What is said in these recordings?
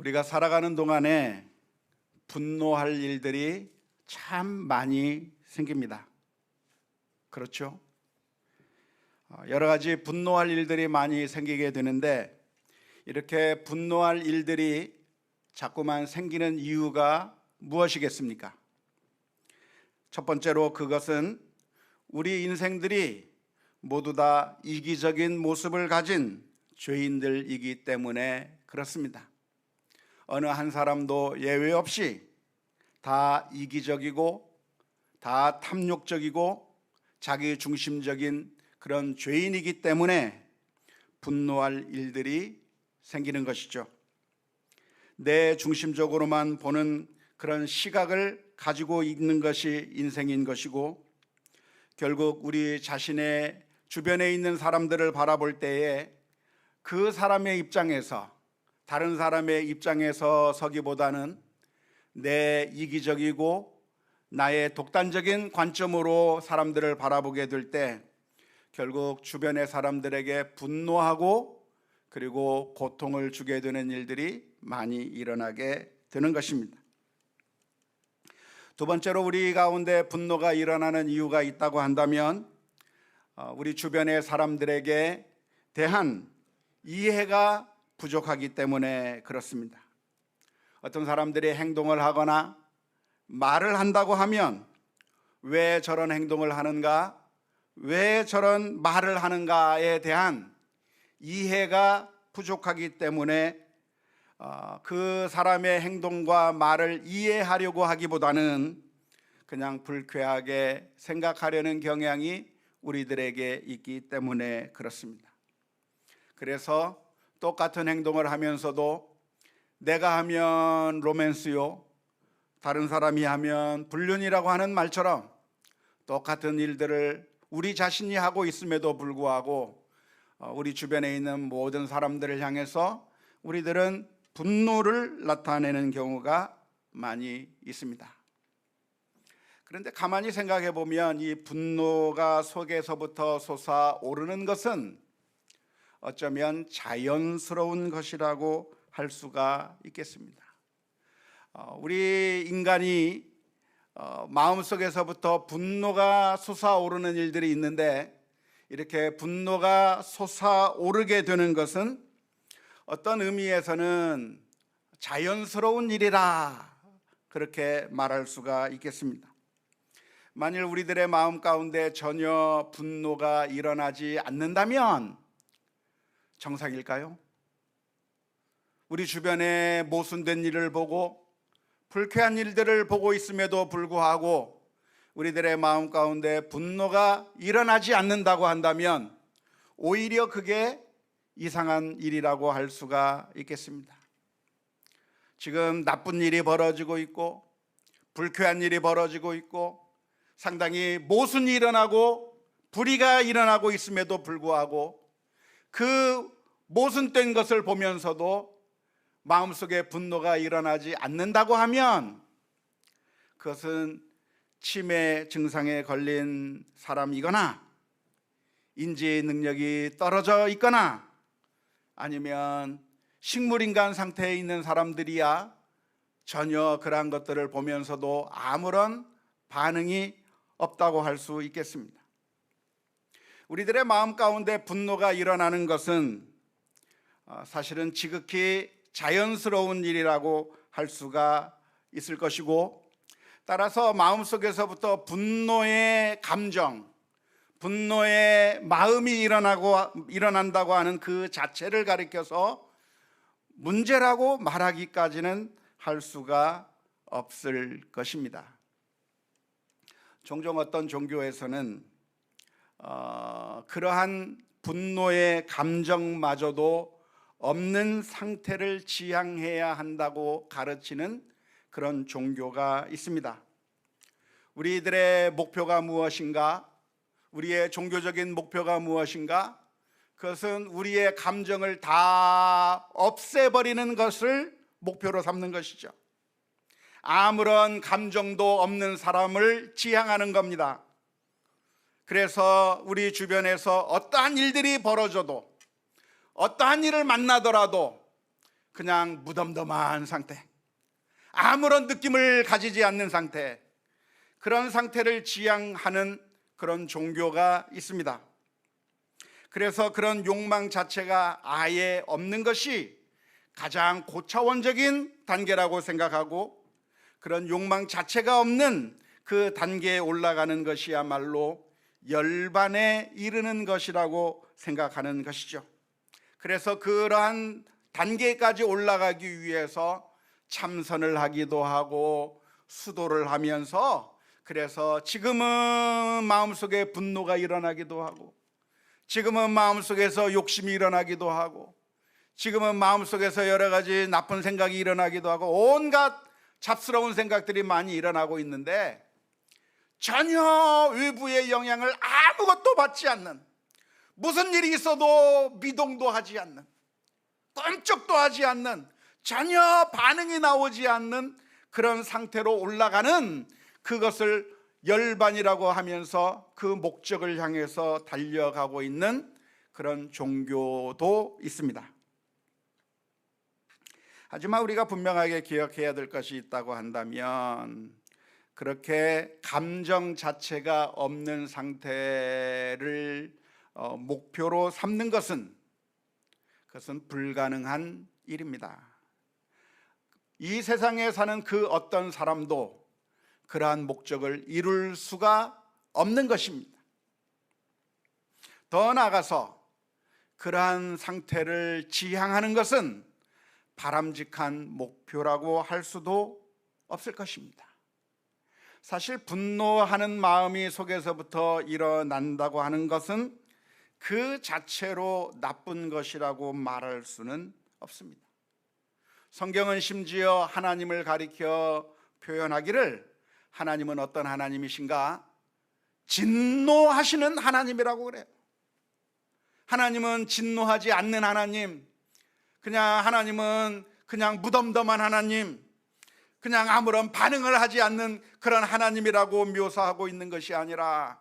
우리가 살아가는 동안에 분노할 일들이 참 많이 생깁니다. 그렇죠? 여러 가지 분노할 일들이 많이 생기게 되는데, 이렇게 분노할 일들이 자꾸만 생기는 이유가 무엇이겠습니까? 첫 번째로 그것은 우리 인생들이 모두 다 이기적인 모습을 가진 죄인들이기 때문에 그렇습니다. 어느 한 사람도 예외 없이 다 이기적이고 다 탐욕적이고 자기 중심적인 그런 죄인이기 때문에 분노할 일들이 생기는 것이죠. 내 중심적으로만 보는 그런 시각을 가지고 있는 것이 인생인 것이고, 결국 우리 자신의 주변에 있는 사람들을 바라볼 때에 그 사람의 입장에서, 다른 사람의 입장에서 서기보다는 내 이기적이고 나의 독단적인 관점으로 사람들을 바라보게 될 때 결국 주변의 사람들에게 분노하고 그리고 고통을 주게 되는 일들이 많이 일어나게 되는 것입니다. 두 번째로 우리 가운데 분노가 일어나는 이유가 있다고 한다면, 우리 주변의 사람들에게 대한 이해가 부족하기 때문에 그렇습니다. 어떤 사람들이 행동을 하거나 말을 한다고 하면 왜 저런 행동을 하는가, 왜 저런 말을 하는가에 대한 이해가 부족하기 때문에 그 사람의 행동과 말을 이해하려고 하기보다는 그냥 불쾌하게 생각하려는 경향이 우리들에게 있기 때문에 그렇습니다. 그래서 똑같은 행동을 하면서도 내가 하면 로맨스요, 다른 사람이 하면 불륜이라고 하는 말처럼 똑같은 일들을 우리 자신이 하고 있음에도 불구하고 우리 주변에 있는 모든 사람들을 향해서 우리들은 분노를 나타내는 경우가 많이 있습니다. 그런데 가만히 생각해 보면 이 분노가 속에서부터 솟아오르는 것은 어쩌면 자연스러운 것이라고 할 수가 있겠습니다. 우리 인간이 마음속에서부터 분노가 솟아오르는 일들이 있는데, 이렇게 분노가 솟아오르게 되는 것은 어떤 의미에서는 자연스러운 일이라 그렇게 말할 수가 있겠습니다. 만일 우리들의 마음 가운데 전혀 분노가 일어나지 않는다면 정상일까요? 우리 주변에 모순된 일을 보고 불쾌한 일들을 보고 있음에도 불구하고 우리들의 마음 가운데 분노가 일어나지 않는다고 한다면 오히려 그게 이상한 일이라고 할 수가 있겠습니다. 지금 나쁜 일이 벌어지고 있고 불쾌한 일이 벌어지고 있고 상당히 모순이 일어나고 불의가 일어나고 있음에도 불구하고 그 모순된 것을 보면서도 마음속에 분노가 일어나지 않는다고 하면 그것은 치매 증상에 걸린 사람이거나 인지 능력이 떨어져 있거나 아니면 식물인간 상태에 있는 사람들이야 전혀 그러한 것들을 보면서도 아무런 반응이 없다고 할 수 있겠습니다. 우리들의 마음 가운데 분노가 일어나는 것은 사실은 지극히 자연스러운 일이라고 할 수가 있을 것이고, 따라서 마음속에서부터 분노의 감정, 분노의 마음이 일어난다고 하는 그 자체를 가리켜서 문제라고 말하기까지는 할 수가 없을 것입니다. 종종 어떤 종교에서는 그러한 분노의 감정마저도 없는 상태를 지향해야 한다고 가르치는 그런 종교가 있습니다. 우리들의 목표가 무엇인가? 우리의 종교적인 목표가 무엇인가? 그것은 우리의 감정을 다 없애버리는 것을 목표로 삼는 것이죠. 아무런 감정도 없는 사람을 지향하는 겁니다. 그래서 우리 주변에서 어떠한 일들이 벌어져도, 어떠한 일을 만나더라도 그냥 무덤덤한 상태, 아무런 느낌을 가지지 않는 상태, 그런 상태를 지향하는 그런 종교가 있습니다. 그래서 그런 욕망 자체가 아예 없는 것이 가장 고차원적인 단계라고 생각하고, 그런 욕망 자체가 없는 그 단계에 올라가는 것이야말로 열반에 이르는 것이라고 생각하는 것이죠. 그래서 그러한 단계까지 올라가기 위해서 참선을 하기도 하고 수도를 하면서, 그래서 지금은 마음속에 분노가 일어나기도 하고, 지금은 마음속에서 욕심이 일어나기도 하고, 지금은 마음속에서 여러 가지 나쁜 생각이 일어나기도 하고, 온갖 잡스러운 생각들이 많이 일어나고 있는데, 전혀 외부의 영향을 아무것도 받지 않는, 무슨 일이 있어도 미동도 하지 않는, 꼼짝도 하지 않는, 전혀 반응이 나오지 않는 그런 상태로 올라가는, 그것을 열반이라고 하면서 그 목적을 향해서 달려가고 있는 그런 종교도 있습니다. 하지만 우리가 분명하게 기억해야 될 것이 있다고 한다면, 그렇게 감정 자체가 없는 상태를 목표로 삼는 것은, 그것은 불가능한 일입니다. 이 세상에 사는 그 어떤 사람도 그러한 목적을 이룰 수가 없는 것입니다. 더 나아가서 그러한 상태를 지향하는 것은 바람직한 목표라고 할 수도 없을 것입니다. 사실 분노하는 마음이 속에서부터 일어난다고 하는 것은 그 자체로 나쁜 것이라고 말할 수는 없습니다. 성경은 심지어 하나님을 가리켜 표현하기를, 하나님은 어떤 하나님이신가? 진노하시는 하나님이라고 그래요. 하나님은 진노하지 않는 하나님, 그냥 하나님은 그냥 무덤덤한 하나님, 그냥 아무런 반응을 하지 않는 그런 하나님이라고 묘사하고 있는 것이 아니라,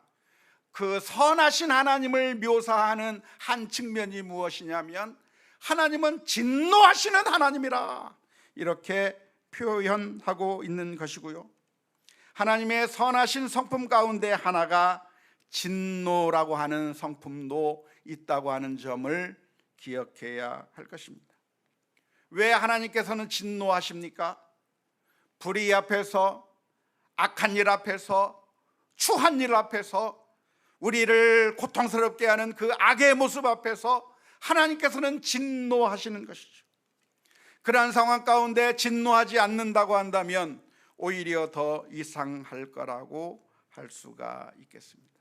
그 선하신 하나님을 묘사하는 한 측면이 무엇이냐면, 하나님은 진노하시는 하나님이라 이렇게 표현하고 있는 것이고요. 하나님의 선하신 성품 가운데 하나가 진노라고 하는 성품도 있다고 하는 점을 기억해야 할 것입니다. 왜 하나님께서는 진노하십니까? 불의 앞에서, 악한 일 앞에서, 추한 일 앞에서, 우리를 고통스럽게 하는 그 악의 모습 앞에서 하나님께서는 진노하시는 것이죠. 그러한 상황 가운데 진노하지 않는다고 한다면 오히려 더 이상할 거라고 할 수가 있겠습니다.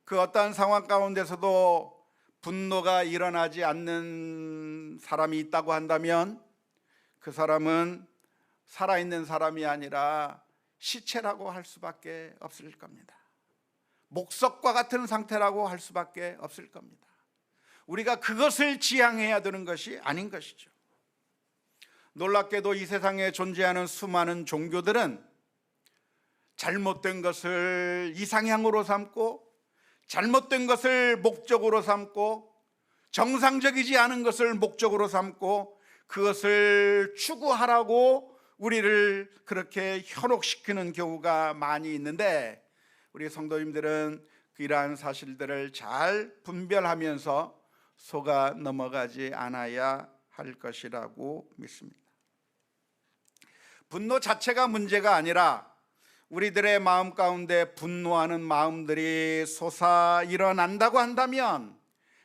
그 어떠한 상황 가운데서도 분노가 일어나지 않는 사람이 있다고 한다면, 그 사람은 살아있는 사람이 아니라 시체라고 할 수밖에 없을 겁니다. 목석과 같은 상태라고 할 수밖에 없을 겁니다. 우리가 그것을 지향해야 되는 것이 아닌 것이죠. 놀랍게도 이 세상에 존재하는 수많은 종교들은 잘못된 것을 이상향으로 삼고, 잘못된 것을 목적으로 삼고, 정상적이지 않은 것을 목적으로 삼고, 그것을 추구하라고 우리를 그렇게 현혹시키는 경우가 많이 있는데, 우리 성도님들은 이러한 사실들을 잘 분별하면서 속아 넘어가지 않아야 할 것이라고 믿습니다. 분노 자체가 문제가 아니라 우리들의 마음 가운데 분노하는 마음들이 솟아 일어난다고 한다면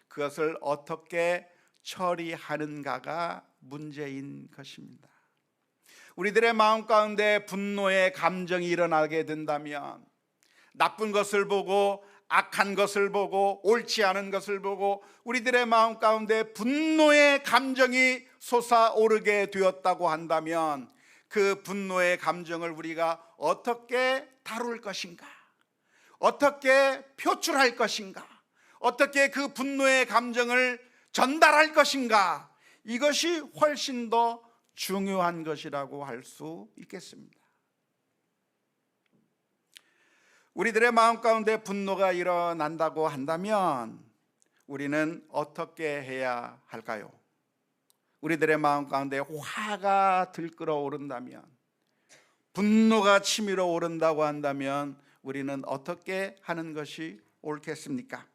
그것을 어떻게 처리하는가가 문제인 것입니다. 우리들의 마음 가운데 분노의 감정이 일어나게 된다면, 나쁜 것을 보고, 악한 것을 보고, 옳지 않은 것을 보고 우리들의 마음 가운데 분노의 감정이 솟아오르게 되었다고 한다면, 그 분노의 감정을 우리가 어떻게 다룰 것인가, 어떻게 표출할 것인가, 어떻게 그 분노의 감정을 전달할 것인가, 이것이 훨씬 더 중요한 것이라고 할 수 있겠습니다. 우리들의 마음 가운데 분노가 일어난다고 한다면 우리는 어떻게 해야 할까요? 우리들의 마음 가운데 화가 들끓어 오른다면, 분노가 치밀어 오른다고 한다면 우리는 어떻게 하는 것이 옳겠습니까?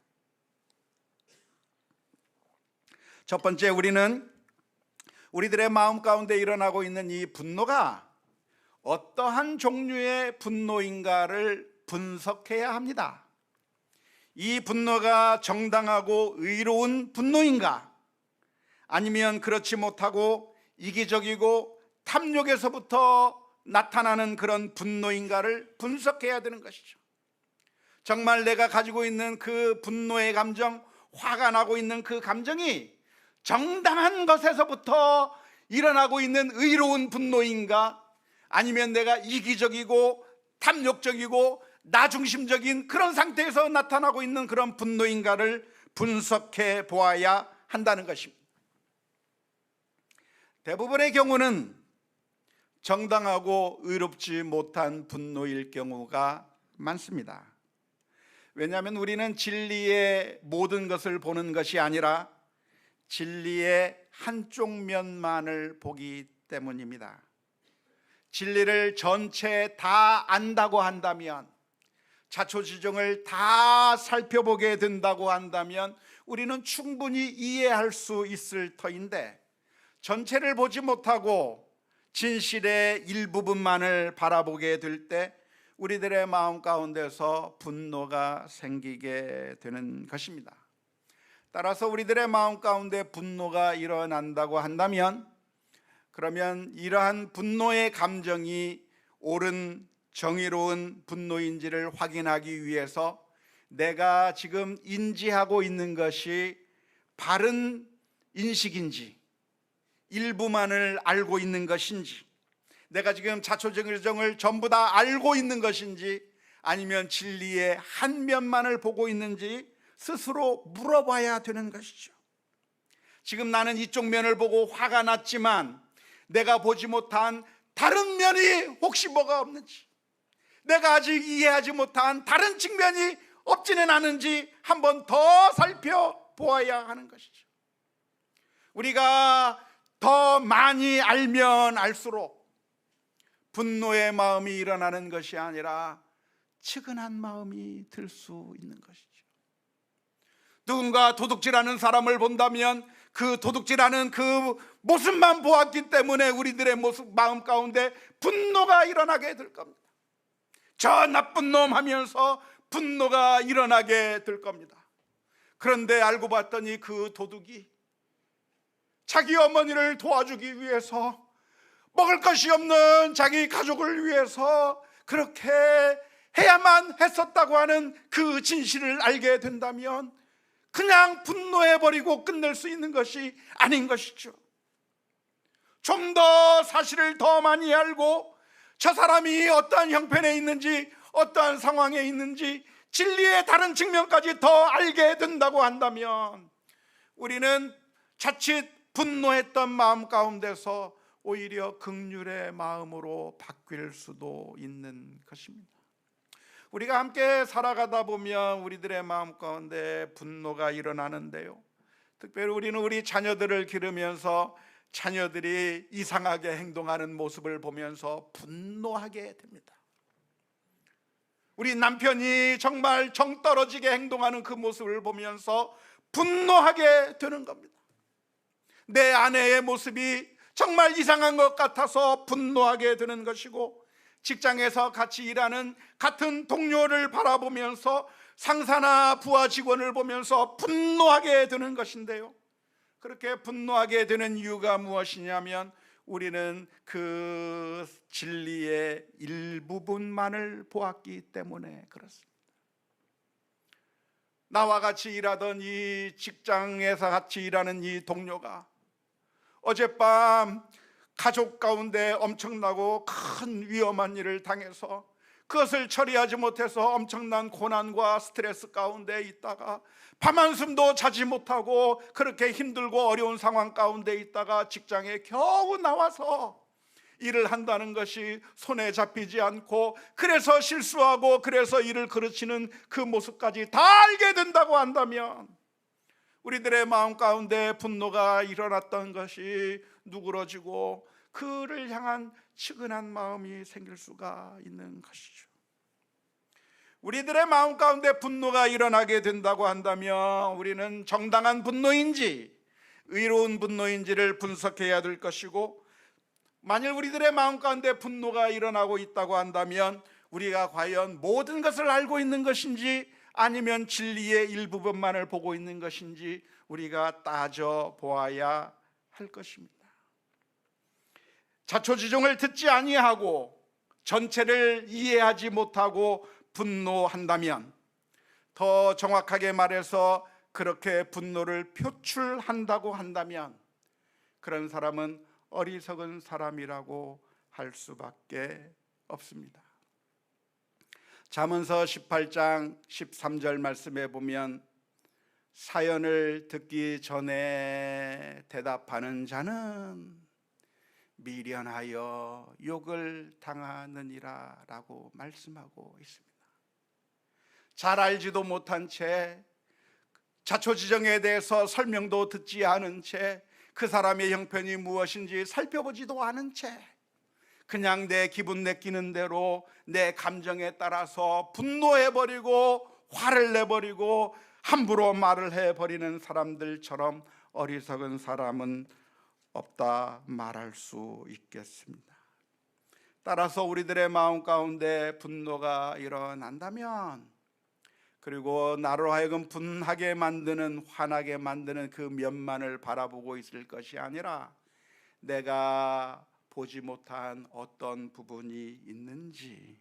첫 번째, 우리는 우리들의 마음 가운데 일어나고 있는 이 분노가 어떠한 종류의 분노인가를 분석해야 합니다. 이 분노가 정당하고 의로운 분노인가, 아니면 그렇지 못하고 이기적이고 탐욕에서부터 나타나는 그런 분노인가를 분석해야 되는 것이죠. 정말 내가 가지고 있는 그 분노의 감정, 화가 나고 있는 그 감정이 정당한 것에서부터 일어나고 있는 의로운 분노인가, 아니면 내가 이기적이고 탐욕적이고 나중심적인 그런 상태에서 나타나고 있는 그런 분노인가를 분석해 보아야 한다는 것입니다. 대부분의 경우는 정당하고 의롭지 못한 분노일 경우가 많습니다. 왜냐하면 우리는 진리의 모든 것을 보는 것이 아니라 진리의 한쪽 면만을 보기 때문입니다. 진리를 전체 다 안다고 한다면, 자초지종을 다 살펴보게 된다고 한다면 우리는 충분히 이해할 수 있을 터인데, 전체를 보지 못하고 진실의 일부분만을 바라보게 될 때 우리들의 마음 가운데서 분노가 생기게 되는 것입니다. 따라서 우리들의 마음 가운데 분노가 일어난다고 한다면, 그러면 이러한 분노의 감정이 옳은 정의로운 분노인지를 확인하기 위해서 내가 지금 인지하고 있는 것이 바른 인식인지, 일부만을 알고 있는 것인지, 내가 지금 자초지종을 전부 다 알고 있는 것인지, 아니면 진리의 한 면만을 보고 있는지 스스로 물어봐야 되는 것이죠. 지금 나는 이쪽 면을 보고 화가 났지만 내가 보지 못한 다른 면이 혹시 뭐가 없는지, 내가 아직 이해하지 못한 다른 측면이 없지는 않은지 한번 더 살펴보아야 하는 것이죠. 우리가 더 많이 알면 알수록 분노의 마음이 일어나는 것이 아니라 측은한 마음이 들 수 있는 것이죠. 누군가 도둑질하는 사람을 본다면 그 도둑질하는 그 모습만 보았기 때문에 우리들의 마음 가운데 분노가 일어나게 될 겁니다. 저 나쁜 놈 하면서 분노가 일어나게 될 겁니다. 그런데 알고 봤더니 그 도둑이 자기 어머니를 도와주기 위해서, 먹을 것이 없는 자기 가족을 위해서 그렇게 해야만 했었다고 하는 그 진실을 알게 된다면 그냥 분노해버리고 끝낼 수 있는 것이 아닌 것이죠. 좀 더 사실을 더 많이 알고 저 사람이 어떠한 형편에 있는지, 어떠한 상황에 있는지 진리의 다른 측면까지 더 알게 된다고 한다면 우리는 자칫 분노했던 마음 가운데서 오히려 긍휼의 마음으로 바뀔 수도 있는 것입니다. 우리가 함께 살아가다 보면 우리들의 마음 가운데 분노가 일어나는데요, 특별히 우리는 우리 자녀들을 기르면서 자녀들이 이상하게 행동하는 모습을 보면서 분노하게 됩니다. 우리 남편이 정말 정떨어지게 행동하는 그 모습을 보면서 분노하게 되는 겁니다. 내 아내의 모습이 정말 이상한 것 같아서 분노하게 되는 것이고, 직장에서 같이 일하는 같은 동료를 바라보면서 상사나 부하 직원을 보면서 분노하게 되는 것인데요, 그렇게 분노하게 되는 이유가 무엇이냐면 우리는 그 진리의 일부분만을 보았기 때문에 그렇습니다. 나와 같이 일하던 이 직장에서 같이 일하는 이 동료가 어젯밤 가족 가운데 엄청나고 큰 위험한 일을 당해서 그것을 처리하지 못해서 엄청난 고난과 스트레스 가운데 있다가 밤 한숨도 자지 못하고 그렇게 힘들고 어려운 상황 가운데 있다가 직장에 겨우 나와서 일을 한다는 것이 손에 잡히지 않고, 그래서 실수하고 그래서 일을 그르치는 그 모습까지 다 알게 된다고 한다면 우리들의 마음 가운데 분노가 일어났던 것이 누그러지고 그를 향한 측은한 마음이 생길 수가 있는 것이죠. 우리들의 마음 가운데 분노가 일어나게 된다고 한다면 우리는 정당한 분노인지 의로운 분노인지를 분석해야 될 것이고, 만일 우리들의 마음 가운데 분노가 일어나고 있다고 한다면 우리가 과연 모든 것을 알고 있는 것인지 아니면 진리의 일부분만을 보고 있는 것인지 우리가 따져 보아야 할 것입니다. 자초지종을 듣지 아니하고 전체를 이해하지 못하고 분노한다면, 더 정확하게 말해서 그렇게 분노를 표출한다고 한다면 그런 사람은 어리석은 사람이라고 할 수밖에 없습니다. 잠언서 18장 13절 말씀에 보면 사연을 듣기 전에 대답하는 자는 미련하여 욕을 당하느니라 라고 말씀하고 있습니다. 잘 알지도 못한 채, 자초지정에 대해서 설명도 듣지 않은 채, 그 사람의 형편이 무엇인지 살펴보지도 않은 채 그냥 내 기분 내키는 대로 내 감정에 따라서 분노해버리고 화를 내버리고 함부로 말을 해버리는 사람들처럼 어리석은 사람은 없다 말할 수 있겠습니다. 따라서 우리들의 마음 가운데 분노가 일어난다면, 그리고 나로 하여금 분하게 만드는, 화나게 만드는 그 면만을 바라보고 있을 것이 아니라 내가 보지 못한 어떤 부분이 있는지,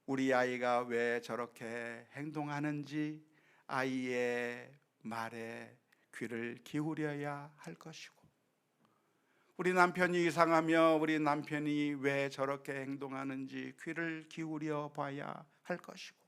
우리 아이가 왜 저렇게 행동하는지 아이의 말에 귀를 기울여야 할 것이고, 우리 남편이 이상하며 우리 남편이 왜 저렇게 행동하는지 귀를 기울여 봐야 할 것이고,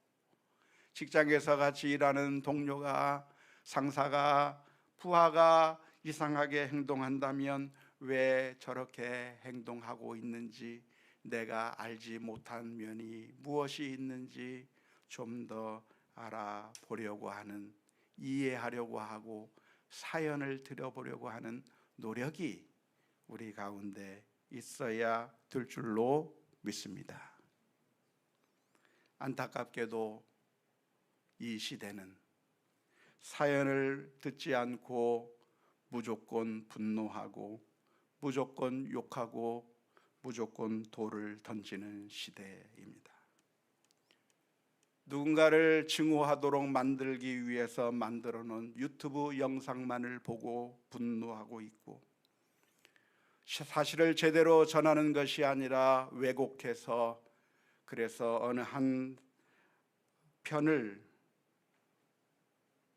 직장에서 같이 일하는 동료가, 상사가, 부하가 이상하게 행동한다면 왜 저렇게 행동하고 있는지, 내가 알지 못한 면이 무엇이 있는지 좀 더 알아보려고 하는, 이해하려고 하고 사연을 들어보려고 하는 노력이 우리 가운데 있어야 될 줄로 믿습니다. 안타깝게도 이 시대는 사연을 듣지 않고 무조건 분노하고 무조건 욕하고 무조건 돌을 던지는 시대입니다. 누군가를 증오하도록 만들기 위해서 만들어 놓은 유튜브 영상만을 보고 분노하고 있고, 사실을 제대로 전하는 것이 아니라 왜곡해서, 그래서 어느 한 편을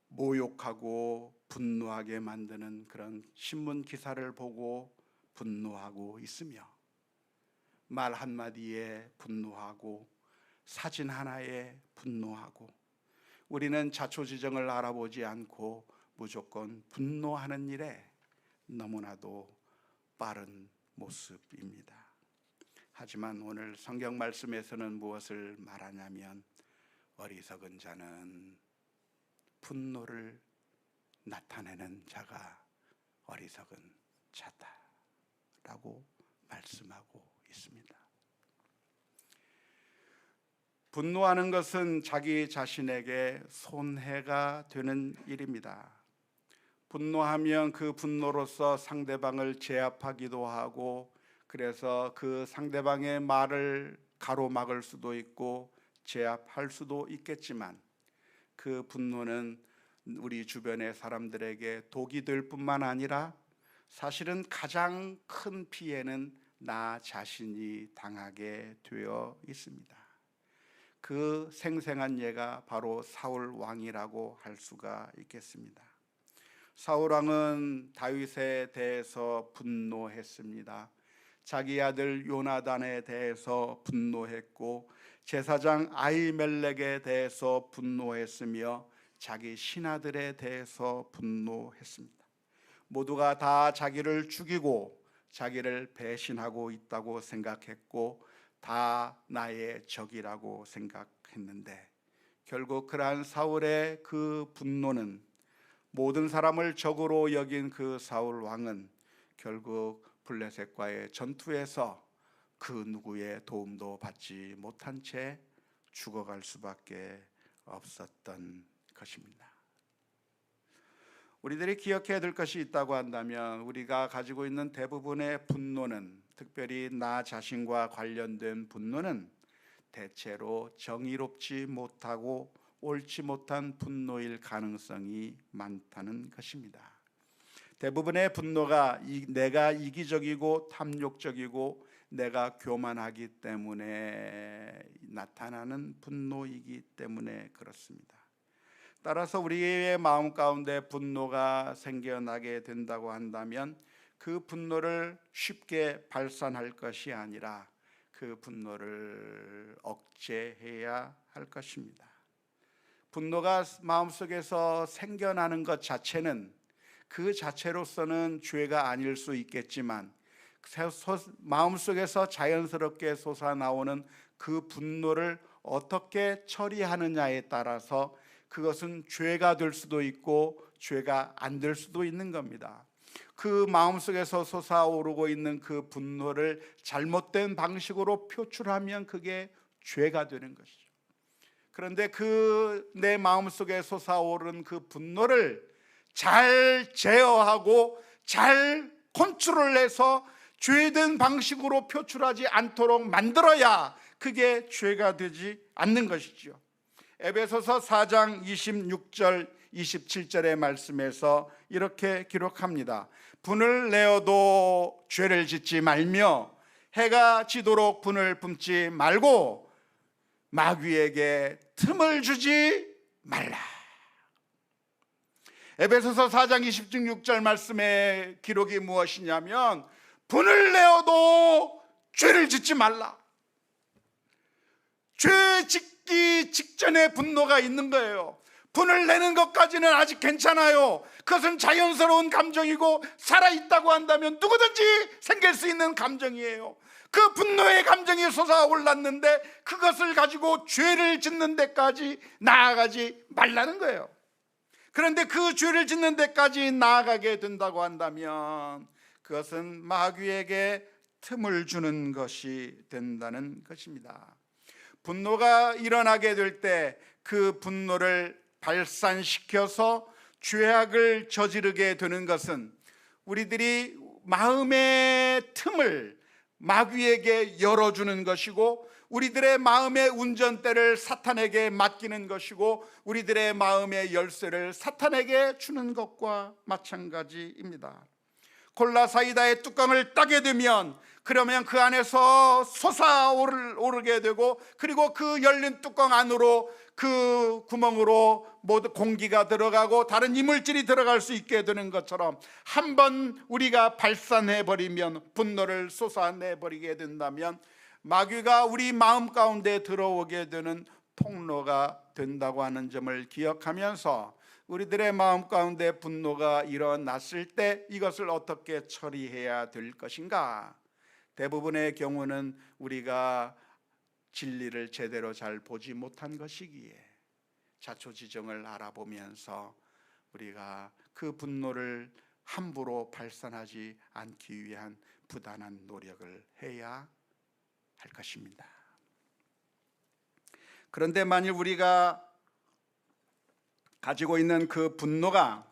모욕하고 분노하게 만드는 그런 신문 기사를 보고 분노하고 있으며, 말 한마디에 분노하고 사진 하나에 분노하고, 우리는 자초지정을 알아보지 않고 무조건 분노하는 일에 너무나도 빠른 모습입니다. 하지만 오늘 성경 말씀에서는 무엇을 말하냐면, 어리석은 자는 분노를 나타내는 자가 어리석은 자다라고 말씀하고 있습니다. 분노하는 것은 자기 자신에게 손해가 되는 일입니다. 분노하면 그 분노로서 상대방을 제압하기도 하고, 그래서 그 상대방의 말을 가로막을 수도 있고 제압할 수도 있겠지만, 그 분노는 우리 주변의 사람들에게 독이 될 뿐만 아니라 사실은 가장 큰 피해는 나 자신이 당하게 되어 있습니다. 그 생생한 예가 바로 사울 왕이라고 할 수가 있겠습니다. 사울 왕은 다윗에 대해서 분노했습니다. 자기 아들 요나단에 대해서 분노했고, 제사장 아히멜렉에 대해서 분노했으며 자기 신하들에 대해서 분노했습니다. 모두가 다 자기를 죽이고 자기를 배신하고 있다고 생각했고 다 나의 적이라고 생각했는데, 결국 그러한 사울의 그 분노는 모든 사람을 적으로 여긴 그 사울 왕은 결국 블레셋과의 전투에서 그 누구의 도움도 받지 못한 채 죽어갈 수밖에 없었던 것입니다. 우리들이 기억해야 될 것이 있다고 한다면 우리가 가지고 있는 대부분의 분노는, 특별히 나 자신과 관련된 분노는 대체로 정의롭지 못하고 옳지 못한 분노일 가능성이 많다는 것입니다. 대부분의 분노가 내가 이기적이고 탐욕적이고 내가 교만하기 때문에 나타나는 분노이기 때문에 그렇습니다. 따라서 우리의 마음 가운데 분노가 생겨나게 된다고 한다면 그 분노를 쉽게 발산할 것이 아니라 그 분노를 억제해야 할 것입니다. 분노가 마음속에서 생겨나는 것 자체는 그 자체로서는 죄가 아닐 수 있겠지만 마음속에서 자연스럽게 솟아나오는 그 분노를 어떻게 처리하느냐에 따라서 그것은 죄가 될 수도 있고 죄가 안 될 수도 있는 겁니다. 그 마음속에서 솟아오르고 있는 그 분노를 잘못된 방식으로 표출하면 그게 죄가 되는 것이죠. 그런데 그 내 마음속에 솟아오른 그 분노를 잘 제어하고 잘 컨트롤해서 죄된 방식으로 표출하지 않도록 만들어야 그게 죄가 되지 않는 것이죠. 에베소서 4장 26절 27절의 말씀에서 이렇게 기록합니다. 분을 내어도 죄를 짓지 말며 해가 지도록 분을 품지 말고 마귀에게 틈을 주지 말라. 에베소서 4장 26절 말씀의 기록이 무엇이냐면 분을 내어도 죄를 짓지 말라. 죄 짓기 직전에 분노가 있는 거예요. 분을 내는 것까지는 아직 괜찮아요. 그것은 자연스러운 감정이고 살아있다고 한다면 누구든지 생길 수 있는 감정이에요. 그 분노의 감정이 솟아올랐는데 그것을 가지고 죄를 짓는 데까지 나아가지 말라는 거예요. 그런데 그 죄를 짓는 데까지 나아가게 된다고 한다면 그것은 마귀에게 틈을 주는 것이 된다는 것입니다. 분노가 일어나게 될 때 그 분노를 발산시켜서 죄악을 저지르게 되는 것은 우리들이 마음의 틈을 마귀에게 열어주는 것이고 우리들의 마음의 운전대를 사탄에게 맡기는 것이고 우리들의 마음의 열쇠를 사탄에게 주는 것과 마찬가지입니다. 콜라 사이다의 뚜껑을 따게 되면 그러면 그 안에서 솟아오르게 되고 그리고 그 열린 뚜껑 안으로 그 구멍으로 모두 공기가 들어가고 다른 이물질이 들어갈 수 있게 되는 것처럼 한번 우리가 발산해버리면 분노를 쏟아내버리게 된다면 마귀가 우리 마음 가운데 들어오게 되는 통로가 된다고 하는 점을 기억하면서 우리들의 마음 가운데 분노가 일어났을 때 이것을 어떻게 처리해야 될 것인가? 대부분의 경우는 우리가 진리를 제대로 잘 보지 못한 것이기에 자초지종을 알아보면서 우리가 그 분노를 함부로 발산하지 않기 위한 부단한 노력을 해야 할 것입니다. 그런데 만일 우리가 가지고 있는 그 분노가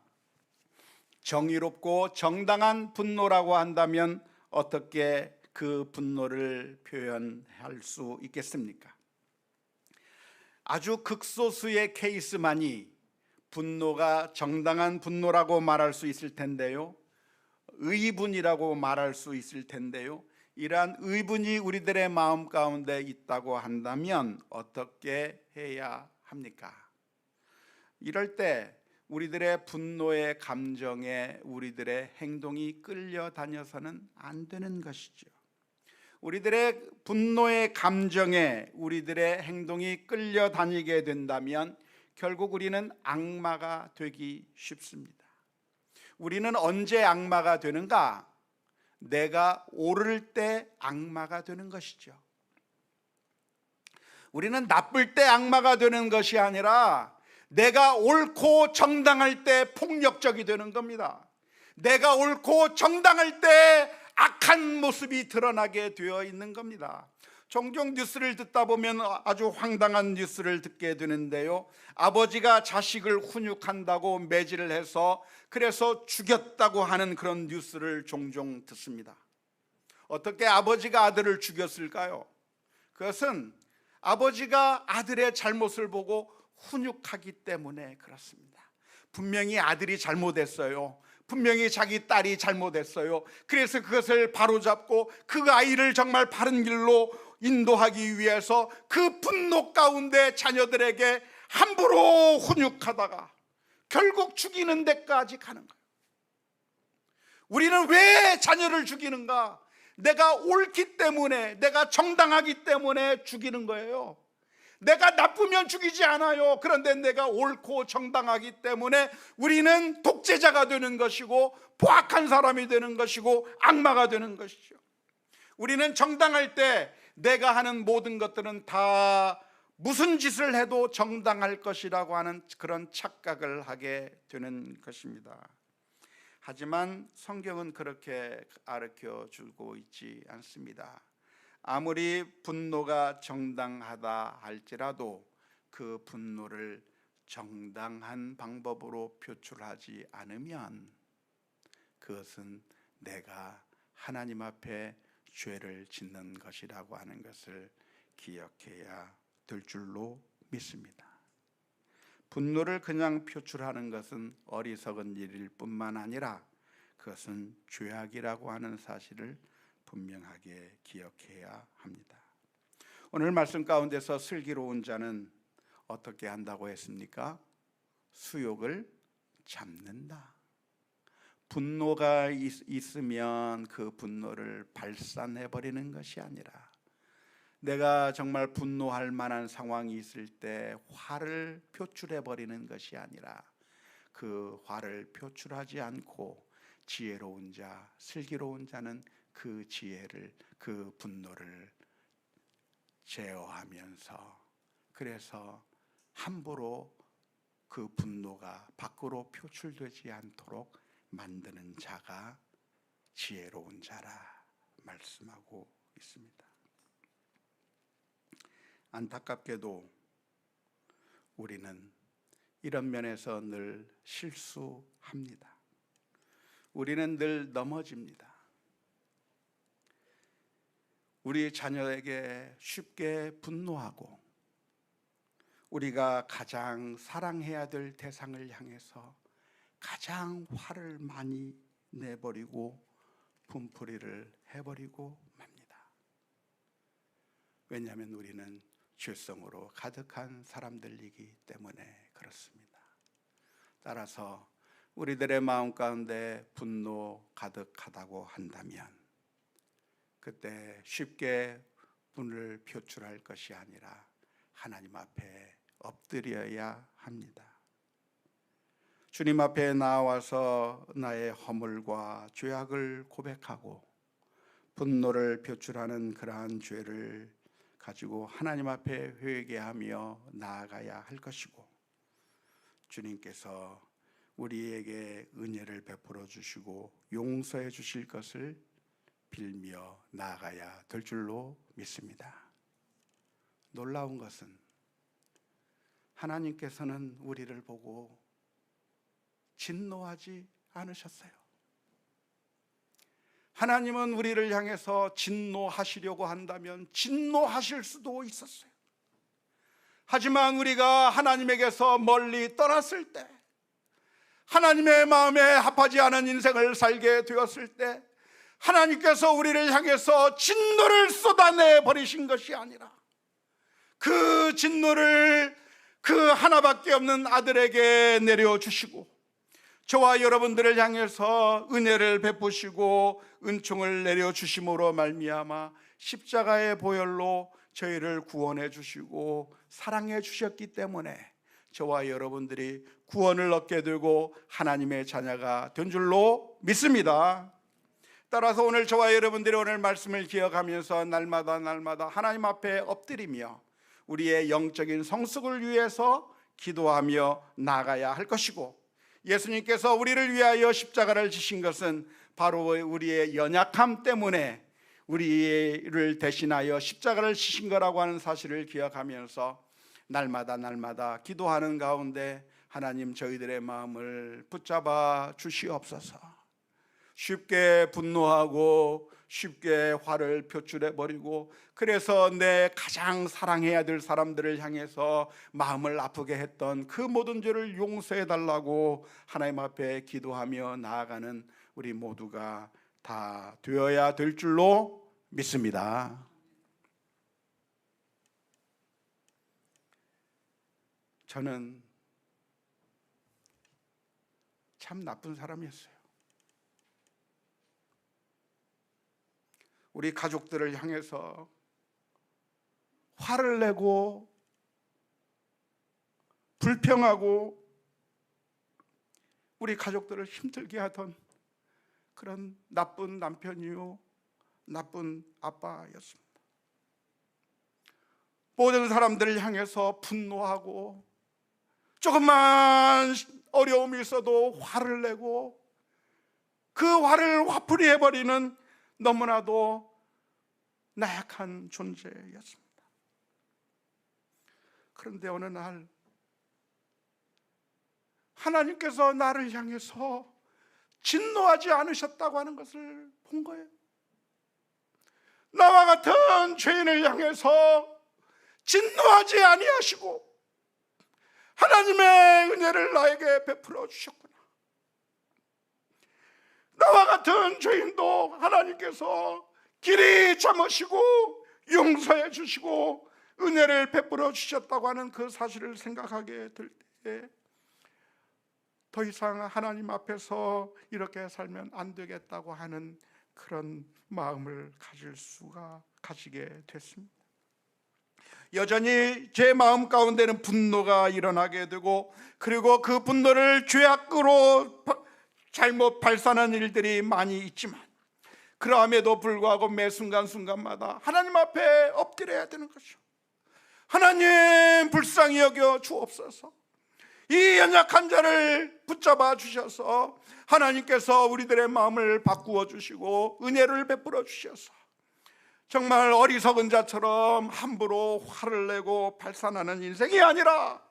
정의롭고 정당한 분노라고 한다면 어떻게 그 분노를 표현할 수 있겠습니까? 아주 극소수의 케이스만이 분노가 정당한 분노라고 말할 수 있을 텐데요, 의분이라고 말할 수 있을 텐데요, 이러한 의분이 우리들의 마음 가운데 있다고 한다면 어떻게 해야 합니까? 이럴 때 우리들의 분노의 감정에 우리들의 행동이 끌려다녀서는 안 되는 것이죠. 우리들의 분노의 감정에 우리들의 행동이 끌려다니게 된다면 결국 우리는 악마가 되기 쉽습니다. 우리는 언제 악마가 되는가? 내가 오를 때 악마가 되는 것이죠. 우리는 나쁠 때 악마가 되는 것이 아니라 내가 옳고 정당할 때 폭력적이 되는 겁니다. 내가 옳고 정당할 때 악한 모습이 드러나게 되어 있는 겁니다. 종종 뉴스를 듣다 보면 아주 황당한 뉴스를 듣게 되는데요, 아버지가 자식을 훈육한다고 매질을 해서 그래서 죽였다고 하는 그런 뉴스를 종종 듣습니다. 어떻게 아버지가 아들을 죽였을까요? 그것은 아버지가 아들의 잘못을 보고 훈육하기 때문에 그렇습니다. 분명히 아들이 잘못했어요. 분명히 자기 딸이 잘못했어요. 그래서 그것을 바로잡고 그 아이를 정말 바른 길로 인도하기 위해서 그 분노 가운데 자녀들에게 함부로 훈육하다가 결국 죽이는 데까지 가는 거예요. 우리는 왜 자녀를 죽이는가? 내가 옳기 때문에, 내가 정당하기 때문에 죽이는 거예요. 내가 나쁘면 죽이지 않아요. 그런데 내가 옳고 정당하기 때문에 우리는 독재자가 되는 것이고 포악한 사람이 되는 것이고 악마가 되는 것이죠. 우리는 정당할 때 내가 하는 모든 것들은 다 무슨 짓을 해도 정당할 것이라고 하는 그런 착각을 하게 되는 것입니다. 하지만 성경은 그렇게 가르쳐 주고 있지 않습니다. 아무리 분노가 정당하다 할지라도 그 분노를 정당한 방법으로 표출하지 않으면 그것은 내가 하나님 앞에 죄를 짓는 것이라고 하는 것을 기억해야 될 줄로 믿습니다. 분노를 그냥 표출하는 것은 어리석은 일일 뿐만 아니라 그것은 죄악이라고 하는 사실을 분명하게 기억해야 합니다. 오늘 말씀 가운데서 슬기로운 자는 어떻게 한다고 했습니까? 수욕을 잡는다. 분노가 있으면 그 분노를 발산해 버리는 것이 아니라 내가 정말 분노할 만한 상황이 있을 때 화를 표출해 버리는 것이 아니라 그 화를 표출하지 않고 지혜로운 자, 슬기로운 자는 그 지혜를, 그 분노를 제어하면서 그래서 함부로 그 분노가 밖으로 표출되지 않도록 만드는 자가 지혜로운 자라 말씀하고 있습니다. 안타깝게도 우리는 이런 면에서 늘 실수합니다. 우리는 늘 넘어집니다. 우리 자녀에게 쉽게 분노하고 우리가 가장 사랑해야 될 대상을 향해서 가장 화를 많이 내버리고 분풀이를 해버리고 맙니다. 왜냐하면 우리는 죄성으로 가득한 사람들이기 때문에 그렇습니다. 따라서 우리들의 마음 가운데 분노 가득하다고 한다면 그때 쉽게 분을 표출할 것이 아니라 하나님 앞에 엎드려야 합니다. 주님 앞에 나와서 나의 허물과 죄악을 고백하고 분노를 표출하는 그러한 죄를 가지고 하나님 앞에 회개하며 나아가야 할 것이고 주님께서 우리에게 은혜를 베풀어 주시고 용서해 주실 것을 빌며 나아가야 될 줄로 믿습니다. 놀라운 것은 하나님께서는 우리를 보고 진노하지 않으셨어요. 하나님은 우리를 향해서 진노하시려고 한다면 진노하실 수도 있었어요. 하지만 우리가 하나님에게서 멀리 떠났을 때, 하나님의 마음에 합하지 않은 인생을 살게 되었을 때 하나님께서 우리를 향해서 진노를 쏟아내 버리신 것이 아니라 그 진노를 그 하나밖에 없는 아들에게 내려주시고 저와 여러분들을 향해서 은혜를 베푸시고 은총을 내려주심으로 말미암아 십자가의 보혈로 저희를 구원해 주시고 사랑해 주셨기 때문에 저와 여러분들이 구원을 얻게 되고 하나님의 자녀가 된 줄로 믿습니다. 따라서 오늘 저와 여러분들이 오늘 말씀을 기억하면서 날마다 하나님 앞에 엎드리며 우리의 영적인 성숙을 위해서 기도하며 나아가야 할 것이고, 예수님께서 우리를 위하여 십자가를 지신 것은 바로 우리의 연약함 때문에 우리를 대신하여 십자가를 지신 거라고 하는 사실을 기억하면서 날마다 기도하는 가운데 하나님, 저희들의 마음을 붙잡아 주시옵소서. 쉽게 분노하고 쉽게 화를 표출해 버리고, 그래서 내 가장 사랑해야 될 사람들을 향해서 마음을 아프게 했던 그 모든 죄를 용서해 달라고 하나님 앞에 기도하며 나아가는 우리 모두가 다 되어야 될 줄로 믿습니다. 저는 참 나쁜 사람이었어요. 우리 가족들을 향해서 화를 내고 불평하고 우리 가족들을 힘들게 하던 그런 나쁜 남편이요, 나쁜 아빠였습니다. 모든 사람들을 향해서 분노하고 조금만 어려움이 있어도 화를 내고 그 화를 화풀이 해버리는 너무나도 나약한 존재였습니다. 그런데 어느 날 하나님께서 나를 향해서 진노하지 않으셨다고 하는 것을 본 거예요. 나와 같은 죄인을 향해서 진노하지 아니하시고 하나님의 은혜를 나에게 베풀어 주셨구나. 나와 같은 죄인도 하나님께서 길이 참으시고 용서해 주시고 은혜를 베풀어 주셨다고 하는 그 사실을 생각하게 될 때 더 이상 하나님 앞에서 이렇게 살면 안 되겠다고 하는 그런 마음을 가지게 됐습니다. 여전히 제 마음 가운데는 분노가 일어나게 되고, 그리고 그 분노를 죄악으로 잘못 발산한 일들이 많이 있지만, 그러함에도 불구하고 매 순간순간마다 하나님 앞에 엎드려야 되는 것이죠. 하나님, 불쌍히 여겨 주옵소서. 이 연약한 자를 붙잡아 주셔서 하나님께서 우리들의 마음을 바꾸어 주시고 은혜를 베풀어 주셔서 정말 어리석은 자처럼 함부로 화를 내고 발산하는 인생이 아니라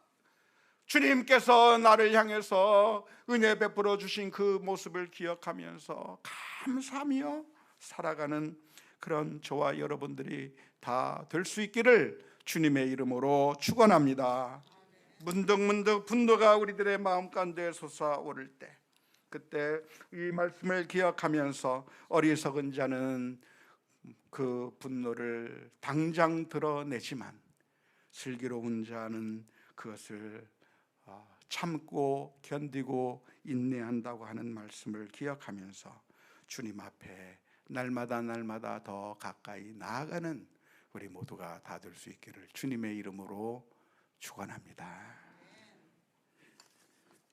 주님께서 나를 향해서 은혜 베풀어 주신 그 모습을 기억하면서 감사하며 살아가는 그런 저와 여러분들이 다 될 수 있기를 주님의 이름으로 축원합니다. 문득문득 분노가 우리들의 마음 가운데 솟아오를 때, 그때 이 말씀을 기억하면서 어리석은 자는 그 분노를 당장 드러내지만 슬기로운 자는 그것을 참고 견디고 인내한다고 하는 말씀을 기억하면서 주님 앞에 날마다 더 가까이 나아가는 우리 모두가 다 될 수 있기를 주님의 이름으로 축원합니다.